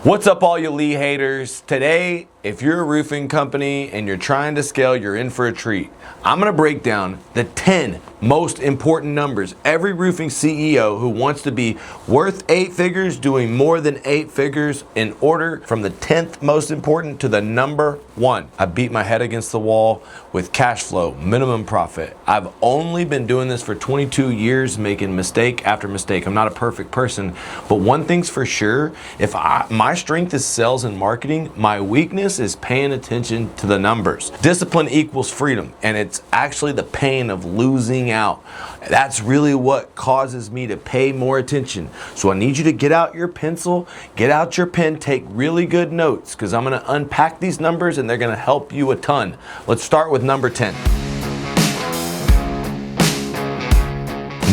What's up, all you Lee haters? Today, if you're a roofing company and you're trying to scale, you're in for a treat. I'm gonna break down the 10 most important numbers every roofing CEO who wants to be worth 8 figures, doing more than 8 figures, in order from the 10th most important to the number 1. I beat my head against the wall with cash flow, minimum profit. I've only been doing this for 22 years, making mistake after mistake. I'm not a perfect person, but one thing's for sure, my strength is sales and marketing, my weakness is paying attention to the numbers. Discipline equals freedom, and it's actually the pain of losing out. That's really what causes me to pay more attention. So I need you to get out your pencil, get out your pen, take really good notes, because I'm gonna unpack these numbers and they're gonna help you a ton. Let's start with number 10.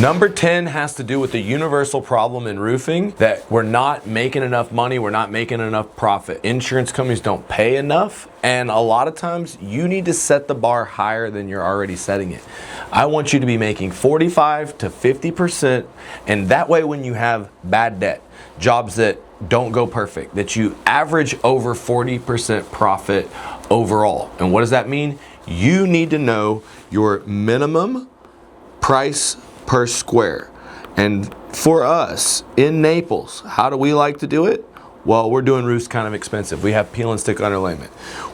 Number 10 has to do with the universal problem in roofing that we're not making enough money, we're not making enough profit. Insurance companies don't pay enough, and a lot of times you need to set the bar higher than you're already setting it. I want you to be making 45 to 50%, and that way when you have bad debt, jobs that don't go perfect, that you average over 40% profit overall. And what does that mean? You need to know your minimum price per square. And for us in Naples, how do we like to do it? Well, we're doing roofs kind of expensive. We have peel and stick underlayment.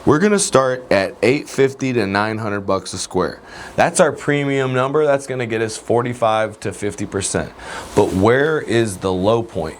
We're gonna start at $850 to $900 a square. That's our premium number. That's gonna get us 45 to 50%. But where is the low point?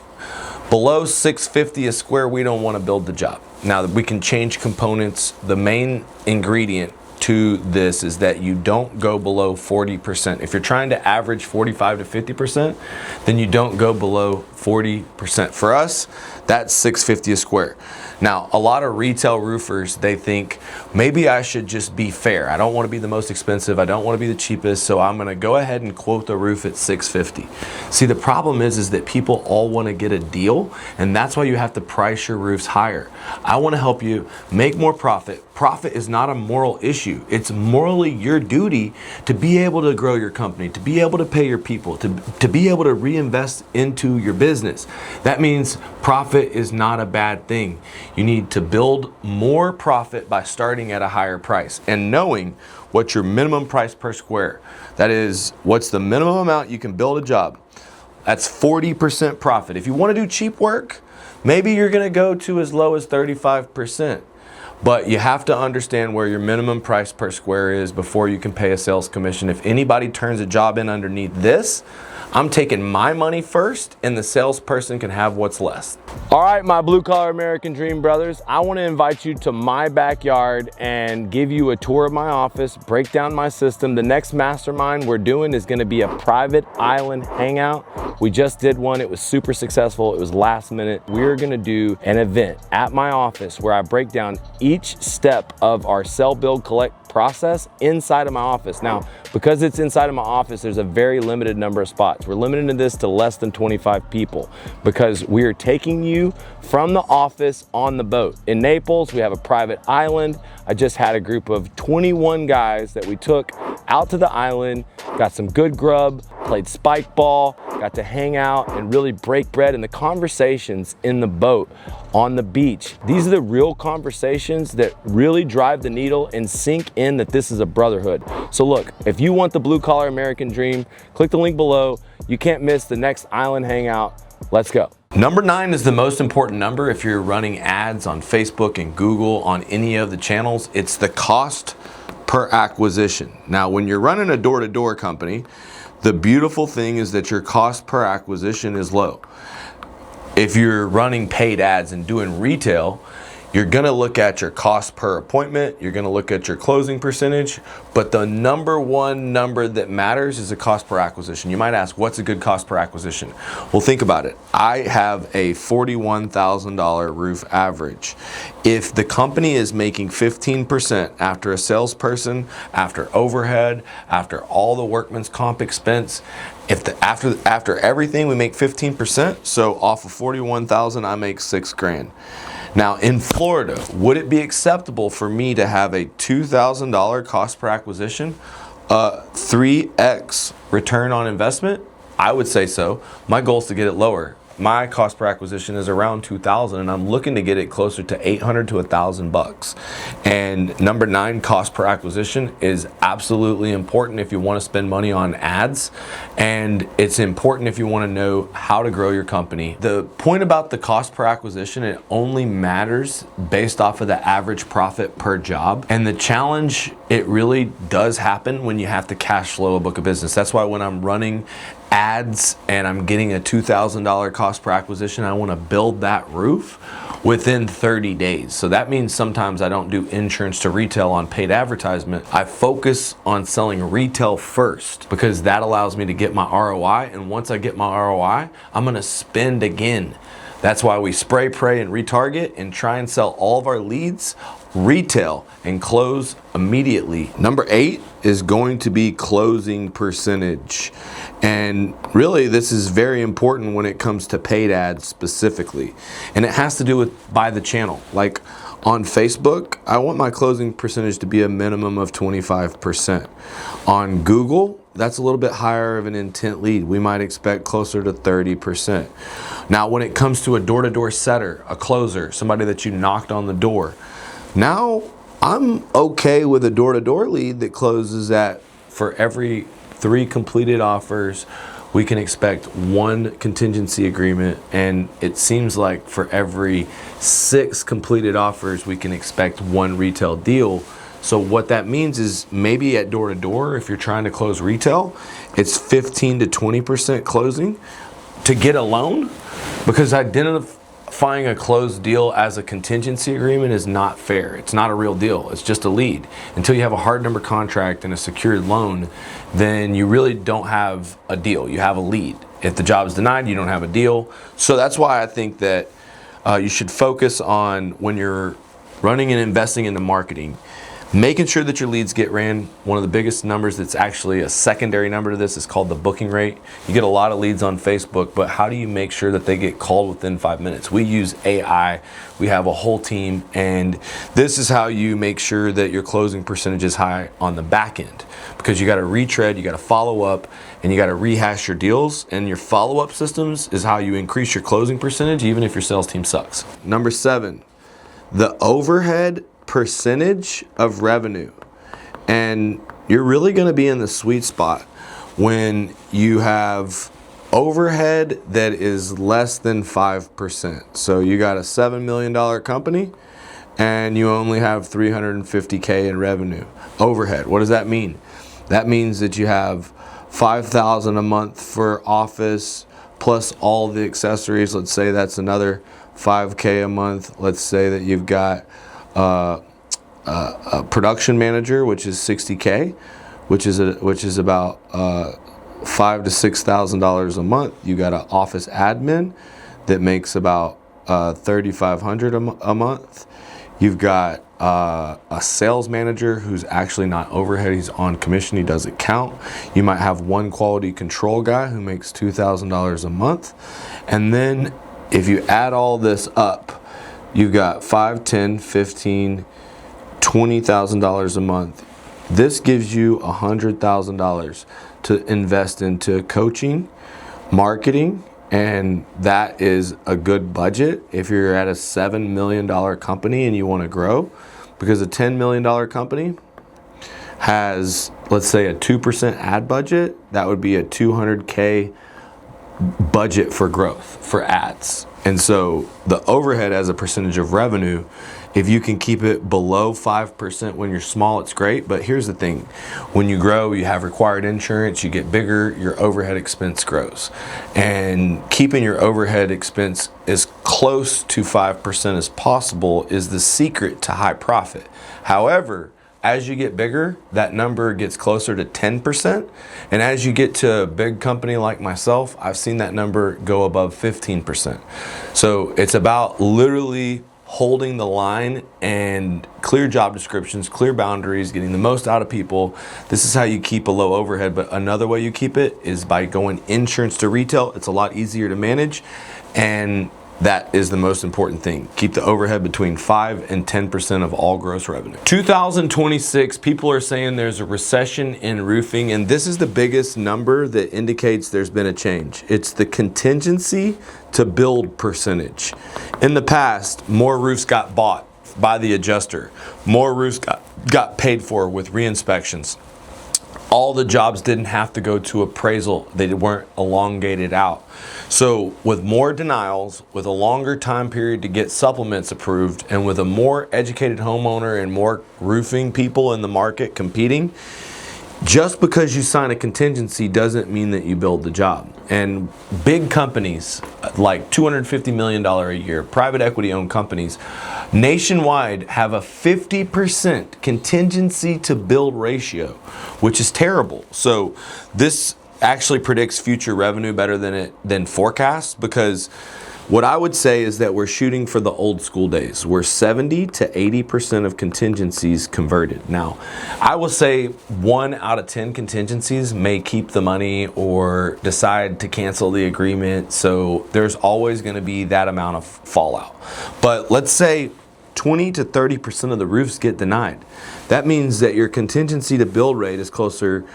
Below $650 a square, we don't wanna build the job. Now, we can change components. The main ingredient to this is that you don't go below 40%. If you're trying to average 45 to 50%, then you don't go below 40%. For us, that's $650 a square. Now, a lot of retail roofers, they think, maybe I should just be fair. I don't want to be the most expensive. I don't want to be the cheapest, so I'm going to go ahead and quote the roof at $650. See, the problem is that people all want to get a deal, and that's why you have to price your roofs higher. I want to help you make more profit. Profit is not a moral issue. It's morally your duty to be able to grow your company, to be able to pay your people, to be able to reinvest into your business. That means profit is not a bad thing. You need to build more profit by starting at a higher price and knowing what your minimum price per square. That is, what's the minimum amount you can build a job. That's 40% profit. If you want to do cheap work, maybe you're going to go to as low as 35%. But you have to understand where your minimum price per square is before you can pay a sales commission. If anybody turns a job in underneath this, I'm taking my money first and the salesperson can have what's less. All right, my blue collar American dream brothers, I want to invite you to my backyard and give you a tour of my office, break down my system. The next mastermind we're doing is going to be a private island hangout. We just did one. It was super successful. It was last minute. We're going to do an event at my office where I break down each step of our sell, build, collect process inside of my office. Now, because it's inside of my office, there's a very limited number of spots. We're limiting this to less than 25 people because we are taking you from the office on the boat. In Naples, we have a private island. I just had a group of 21 guys that we took out to the island, got some good grub, played spike ball, got to hang out and really break bread. And the conversations in the boat on the beach, these are the real conversations that really drive the needle and sink in that this is a brotherhood. So look, if you want the blue collar American dream, click the link below. You can't miss the next island hangout. Let's go. Number 9 is the most important number if you're running ads on Facebook and Google, on any of the channels. It's the cost per acquisition. Now, when you're running a door-to-door company, the beautiful thing is that your cost per acquisition is low. If you're running paid ads and doing retail, you're gonna look at your cost per appointment, you're gonna look at your closing percentage, but the number one number that matters is the cost per acquisition. You might ask, what's a good cost per acquisition? Well, think about it. I have a $41,000 roof average. If the company is making 15% after a salesperson, after overhead, after all the workman's comp expense, after everything we make 15%, so off of 41,000 I make $6,000. Now in Florida, would it be acceptable for me to have a $2,000 cost per acquisition, 3x return on investment? I would say so. My goal is to get it lower. my cost per acquisition is around 2,000, and I'm looking to get it closer to 800 to $1,000. And number 9, cost per acquisition is absolutely important if you want to spend money on ads, and it's important if you want to know how to grow your company. The point about the cost per acquisition, it only matters based off of the average profit per job. And the challenge, it really does happen when you have to cash flow a book of business. That's why when I'm running ads and I'm getting a $2,000 cost per acquisition, I want to build that roof within 30 days. So that means sometimes I don't do insurance to retail on paid advertisement. I focus on selling retail first because that allows me to get my ROI. And once I get my ROI, I'm going to spend again. That's why we spray, pray, and retarget and try and sell all of our leads retail and close immediately. Number 8 is going to be closing percentage. And really, this is very important when it comes to paid ads specifically. And it has to do with by the channel. Like on Facebook, I want my closing percentage to be a minimum of 25%. On Google, that's a little bit higher of an intent lead. We might expect closer to 30%. Now, when it comes to a door-to-door setter, a closer, somebody that you knocked on the door, now I'm okay with a door-to-door lead that closes at, for every 3 completed offers, we can expect 1 contingency agreement, and it seems like for every 6 completed offers, we can expect 1 retail deal. So what that means is maybe at door-to-door, if you're trying to close retail, it's 15 to 20% closing to get a loan, because identifying a closed deal as a contingency agreement is not fair. It's not a real deal. It's just a lead. Until you have a hard number contract and a secured loan, then you really don't have a deal. You have a lead. If the job is denied, you don't have a deal. So that's why I think that you should focus on, when you're running and investing into marketing, making sure that your leads get ran. One of the biggest numbers that's actually a secondary number to this is called the booking rate. You get a lot of leads on Facebook, but how do you make sure that they get called within 5 minutes? We use AI. We have a whole team, and this is how you make sure that your closing percentage is high on the back end, because you got to retread, you got to follow up, and you got to rehash your deals. And your follow-up systems is how you increase your closing percentage, even if your sales team sucks. Number 7, the overhead percentage of revenue. And you're really going to be in the sweet spot when you have overhead that is less than 5%. So you got a $7 million company and you only have $350K in revenue. Overhead, what does that mean? That means that you have $5,000 a month for office plus all the accessories. Let's say that's another $5K a month. Let's say that you've got a production manager, which is $60K, which is about $5,000 to $6,000 a month. You got an office admin that makes about $3,500 a month. You've got a sales manager who's actually not overhead, he's on commission, he doesn't count. You might have one quality control guy who makes $2,000 a month. And then if you add all this up, you've got $5,000, $10,000, $15,000, $20,000 a month. This gives you $100,000 to invest into coaching, marketing, and that is a good budget if you're at a $7 million company and you want to grow, because a $10 million company has, let's say, a 2% ad budget. That would be a $200K budget for growth for ads. And so the overhead as a percentage of revenue, if you can keep it below 5% when you're small, it's great. But here's the thing. When you grow, you have required insurance, you get bigger, your overhead expense grows. And keeping your overhead expense as close to 5% as possible is the secret to high profit. However, as you get bigger, that number gets closer to 10%. And as you get to a big company like myself, I've seen that number go above 15%. So it's about literally holding the line and clear job descriptions, clear boundaries, getting the most out of people. This is how you keep a low overhead. But another way you keep it is by going insurance to retail. It's a lot easier to manage. And That is the most important thing. Keep the overhead between 5 and 10% of all gross revenue. 2026, people are saying there's a recession in roofing, and this is the biggest number that indicates there's been a change. It's the contingency to build percentage. In the past, more roofs got bought by the adjuster. More roofs got paid for with re-inspections. All the jobs didn't have to go to appraisal. They weren't elongated out. So with more denials, with a longer time period to get supplements approved, and with a more educated homeowner and more roofing people in the market competing, just because you sign a contingency doesn't mean that you build the job. And big companies, like $250 million a year, private equity owned companies, nationwide have a 50% contingency to build ratio, which is terrible. So this actually predicts future revenue better than forecasts, because what I would say is that we're shooting for the old school days, where 70 to 80% of contingencies converted. Now, I will say 1 out of 10 contingencies may keep the money or decide to cancel the agreement. So there's always going to be that amount of fallout. But let's say 20 to 30% of the roofs get denied. That means that your contingency to build rate is closer,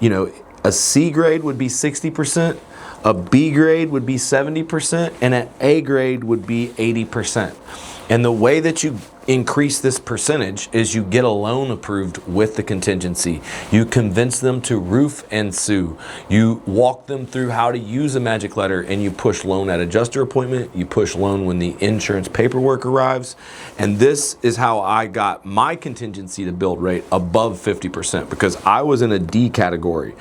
a C grade would be 60%. A B grade would be 70%, and an A grade would be 80%. And the way that you increase this percentage is you get a loan approved with the contingency. You convince them to roof and sue. You walk them through how to use a magic letter, and you push loan at adjuster appointment. You push loan when the insurance paperwork arrives. And this is how I got my contingency to build rate above 50%, because I was in a D category,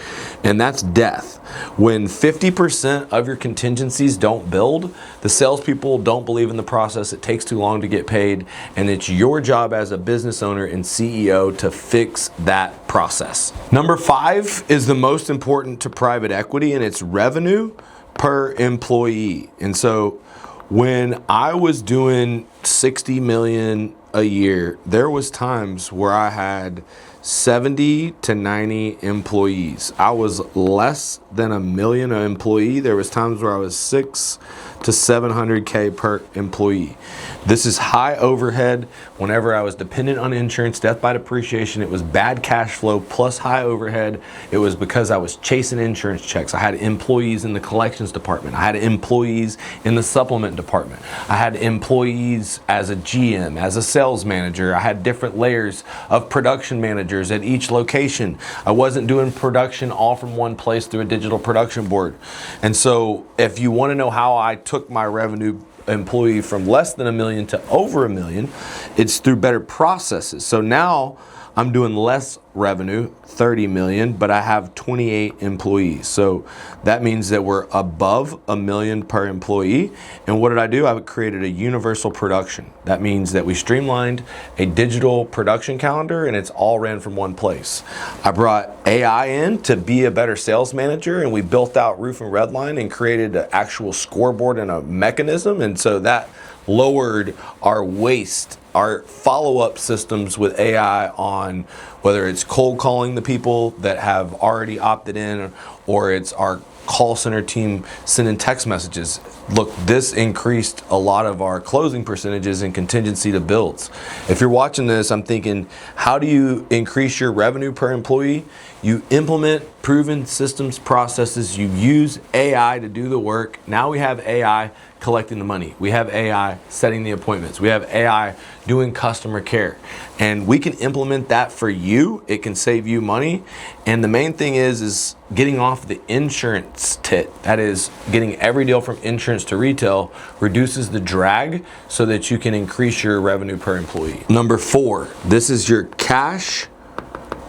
and that's death. When 50% of your contingencies don't build, the salespeople don't believe in the process. It takes too long to get paid, and it's your job as a business owner and CEO to fix that process. Number 5 is the most important to private equity, and it's revenue per employee. And so when I was doing 60 million a year, there was times where I had 70 to 90 employees. I was less than $1 million an employee. There was times where I was 6 to 700K per employee. This is high overhead. Whenever I was dependent on insurance, death by depreciation, it was bad cash flow plus high overhead. It was because I was chasing insurance checks. I had employees in the collections department. I had employees in the supplement department. I had employees as a GM, as a sales manager. I had different layers of production managers at each location. I wasn't doing production all from one place through a digital production board. And so if you want to know how I took my revenue employee from less than $1 million to over $1 million, it's through better processes. So now I'm doing less revenue, 30 million, but I have 28 employees. So that means that we're above $1 million per employee. And what did I do? I created a universal production. That means that we streamlined a digital production calendar, and it's all ran from one place. I brought AI in to be a better sales manager, and we built out Roofing Redline and created an actual scoreboard and a mechanism. And so that lowered our waste, our follow-up systems with AI on whether it's cold calling the people that have already opted in, or it's our call center team sending text messages. Look, this increased a lot of our closing percentages and contingency to builds. If you're watching this, I'm thinking, how do you increase your revenue per employee? You implement proven systems, processes. You use AI to do the work. Now we have AI collecting the money. We have AI setting the appointments. We have AI doing customer care. And we can implement that for you. It can save you money. And the main thing is getting off the insurance tit. That is, getting every deal from insurance to retail reduces the drag so that you can increase your revenue per employee. Number 4, this is your cash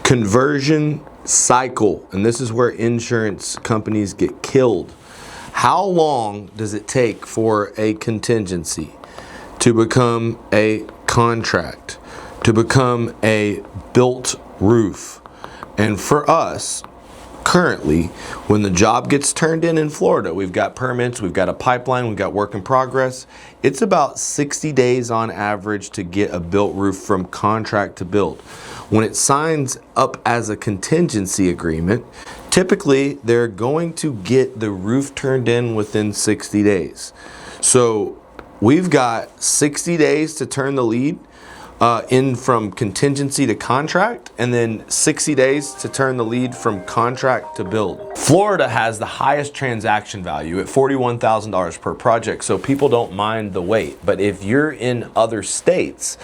conversion cycle. And this is where insurance companies get killed. How long does it take for a contingency to become a contract, to become a built roof? And for us, currently, when the job gets turned in Florida, we've got permits, we've got a pipeline, we've got work in progress. It's about 60 days on average to get a built roof from contract to build. When it signs up as a contingency agreement, typically they're going to get the roof turned in within 60 days. So we've got 60 days to turn the lead in from contingency to contract, and then 60 days to turn the lead from contract to build. Florida has the highest transaction value at $41,000 per project, so people don't mind the wait. But if you're in other states,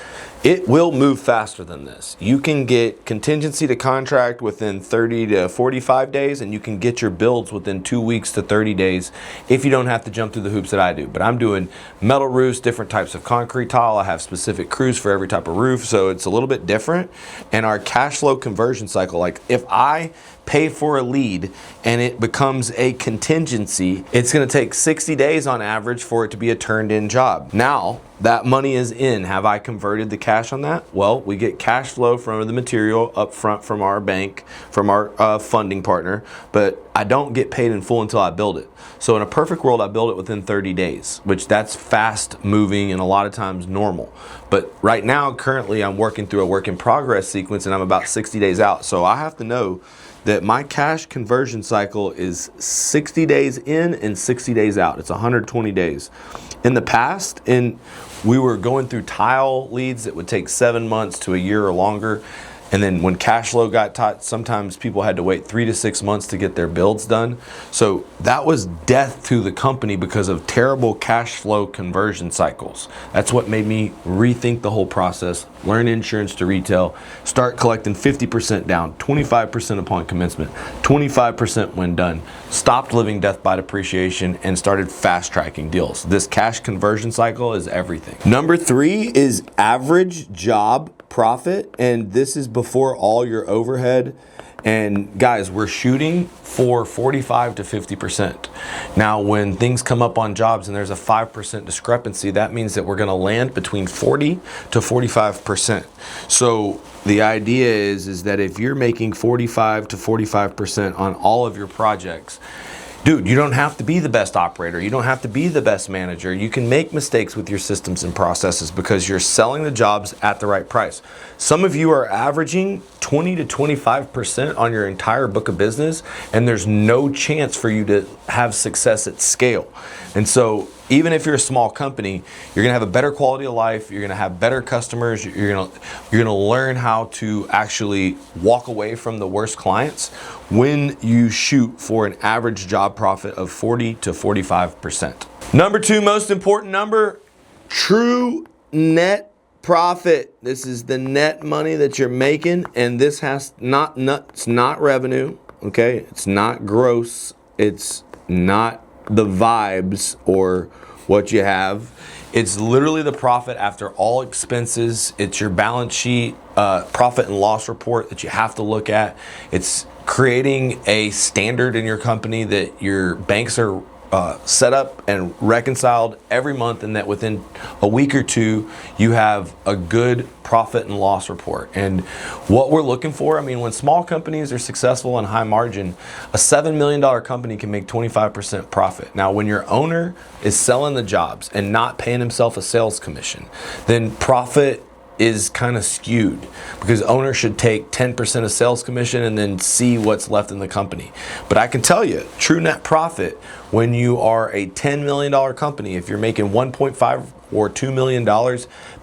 it will move faster than this. You can get contingency to contract within 30 to 45 days, and you can get your builds within 2 weeks to 30 days if you don't have to jump through the hoops that I do. But I'm doing metal roofs, different types of concrete tile. I have specific crews for every type of roof, so it's a little bit different. And our cash flow conversion cycle, like if I pay for a lead and it becomes a contingency, it's gonna take 60 days on average for it to be a turned in job. Now, that money is in. Have I converted the cash on that? Well, we get cash flow from the material up front from our bank, from our funding partner, but I don't get paid in full until I build it. So in a perfect world, I build it within 30 days, which that's fast moving and a lot of times normal. But right now, currently, I'm working through a work in progress sequence and I'm about 60 days out. So I have to know that my cash conversion cycle is 60 days in and 60 days out. It's 120 days. In the past, we were going through tile leads that would take 7 months to a year or longer. And then when cash flow got tight, sometimes people had to wait 3 to 6 months to get their builds done. So that was death to the company because of terrible cash flow conversion cycles. That's what made me rethink the whole process, learn insurance to retail, start collecting 50% down, 25% upon commencement, 25% when done, stopped living death by depreciation, and started fast tracking deals. This cash conversion cycle is everything. Number 3 is average job profit, and this is before all your overhead. And guys, we're shooting for 45 to 50%. Now, when things come up on jobs and there's a 5% discrepancy, that means that we're gonna land between 40 to 45%. So the idea is that if you're making 45 to 45% on all of your projects, dude, you don't have to be the best operator. You don't have to be the best manager. You can make mistakes with your systems and processes because you're selling the jobs at the right price. Some of you are averaging 20 to 25% on your entire book of business, and there's no chance for you to have success at scale. And so even if you're a small company, you're gonna have a better quality of life, you're gonna have better customers, you're gonna learn how to actually walk away from the worst clients when you shoot for an average job profit of 40 to 45%. Number 2 most important number, true net profit. This is the net money that you're making, and this has it's not revenue, okay? It's not gross, it's not the vibes or what you have. It's literally the profit after all expenses. It's your balance sheet, profit and loss report that you have to look at. It's creating a standard in your company that your banks are set up and reconciled every month, and that within a week or two you have a good profit and loss report. And what we're looking for, I mean, when small companies are successful and high margin, a $7 million company can make 25% profit. Now, when your owner is selling the jobs and not paying himself a sales commission, then profit is kind of skewed because owner should take 10% of sales commission and then see what's left in the company. But I can tell you, true net profit, when you are a $10 million company, if you're making $1.5 or $2 million,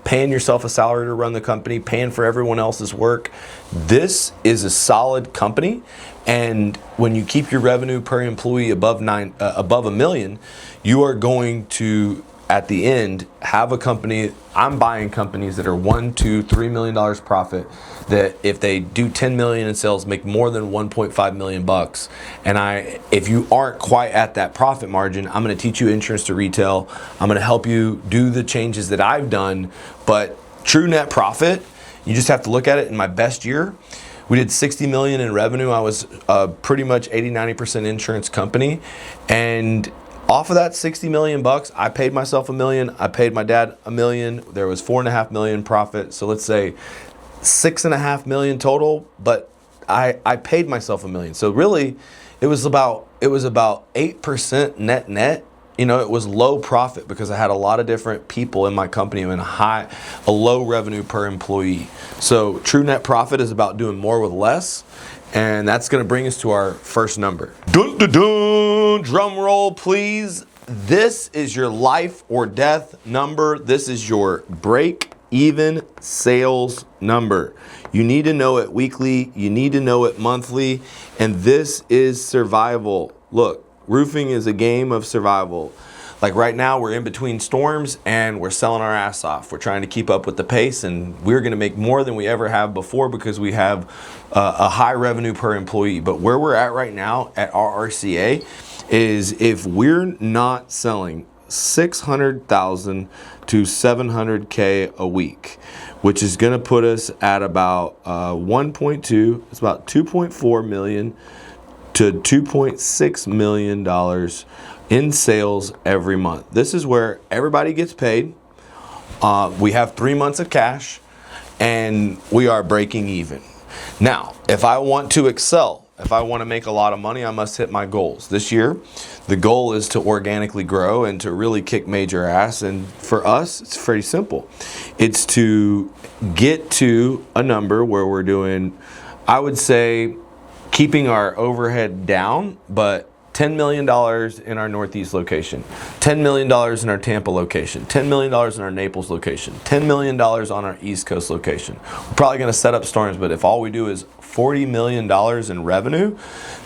paying yourself a salary to run the company, paying for everyone else's work, this is a solid company. And when you keep your revenue per employee above $1 million, you are going to, at the end, have a company. I'm buying companies that are $1, $2, $3 million profit, that if they do 10 million in sales, make more than 1.5 million bucks. And if you aren't quite at that profit margin, I'm going to teach you insurance to retail. I'm going to help you do the changes that I've done. But true net profit, you just have to look at it. In my best year, we did 60 million in revenue. I was pretty much 80-90% insurance company, and off of that 60 million bucks, I paid myself $1 million. I paid my dad $1 million. There was $4.5 million profit. So let's say $6.5 million total. But I paid myself $1 million. So really, it was about 8% net. You know, it was low profit because I had a lot of different people in my company and a low revenue per employee. So true net profit is about doing more with less. And that's going to bring us to our first number. Dun, dun, dun, drum roll, please. This is your life or death number. This is your break-even sales number. You need to know it weekly. You need to know it monthly. And this is survival. Look, roofing is a game of survival. Like right now, we're in between storms and we're selling our ass off. We're trying to keep up with the pace, and we're gonna make more than we ever have before because we have a high revenue per employee. But where we're at right now at our RCA is if we're not selling 600,000 to 700K a week, which is gonna put us at about 1.2, it's about 2.4 million to $2.6 million in sales every month. This is where everybody gets paid. We have 3 months of cash and we are breaking even. Now, if I want to excel, if I want to make a lot of money, I must hit my goals. This year, the goal is to organically grow and to really kick major ass. And for us, it's pretty simple. It's to get to a number where we're doing, I would say, keeping our overhead down, but $10 million in our Northeast location, $10 million in our Tampa location, $10 million in our Naples location, $10 million on our East Coast location. We're probably gonna set up storms, but if all we do is $40 million in revenue,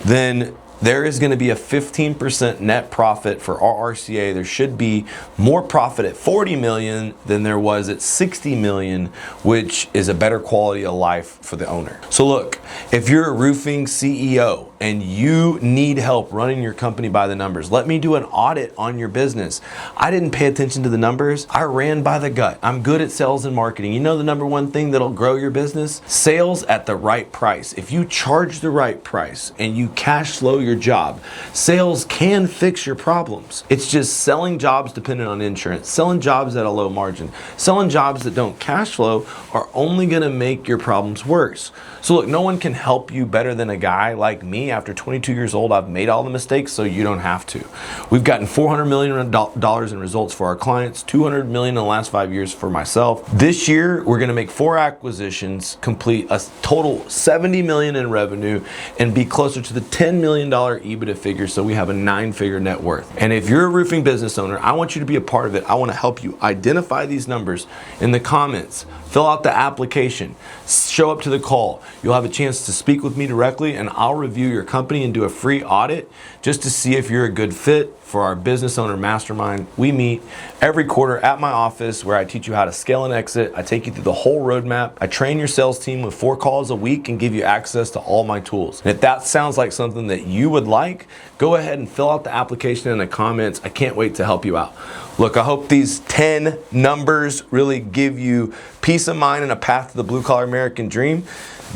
then there is gonna be a 15% net profit for our RCA. There should be more profit at 40 million than there was at 60 million, which is a better quality of life for the owner. So look, if you're a roofing CEO and you need help running your company by the numbers, let me do an audit on your business. I didn't pay attention to the numbers. I ran by the gut. I'm good at sales and marketing. You know the number one thing that'll grow your business? Sales at the right price. If you charge the right price and you cash flow your job, sales can fix your problems. It's just selling jobs dependent on insurance, selling jobs at a low margin, selling jobs that don't cash flow are only gonna make your problems worse. So look, no one can help you better than a guy like me. After 22 years old, I've made all the mistakes, so you don't have to. We've gotten $400 million in results for our clients, $200 million in the last 5 years for myself. This year, we're gonna make 4 acquisitions, complete a total $70 million in revenue, and be closer to the $10 million EBITDA figure, so we have a 9-figure net worth. And if you're a roofing business owner, I want you to be a part of it. I wanna help you identify these numbers in the comments, fill out the application, show up to the call. You'll have a chance to speak with me directly, and I'll review your company and do a free audit just to see if you're a good fit for our business owner mastermind. We meet every quarter at my office where I teach you how to scale and exit. I take you through the whole roadmap. I train your sales team with 4 calls a week and give you access to all my tools. And if that sounds like something that you would like, go ahead and fill out the application in the comments. I can't wait to help you out. Look, I hope these 10 numbers really give you peace of mind and a path to the blue-collar American dream.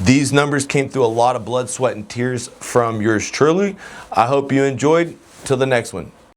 These numbers came through a lot of blood, sweat, and tears from yours truly. I hope you enjoyed. Till the next one.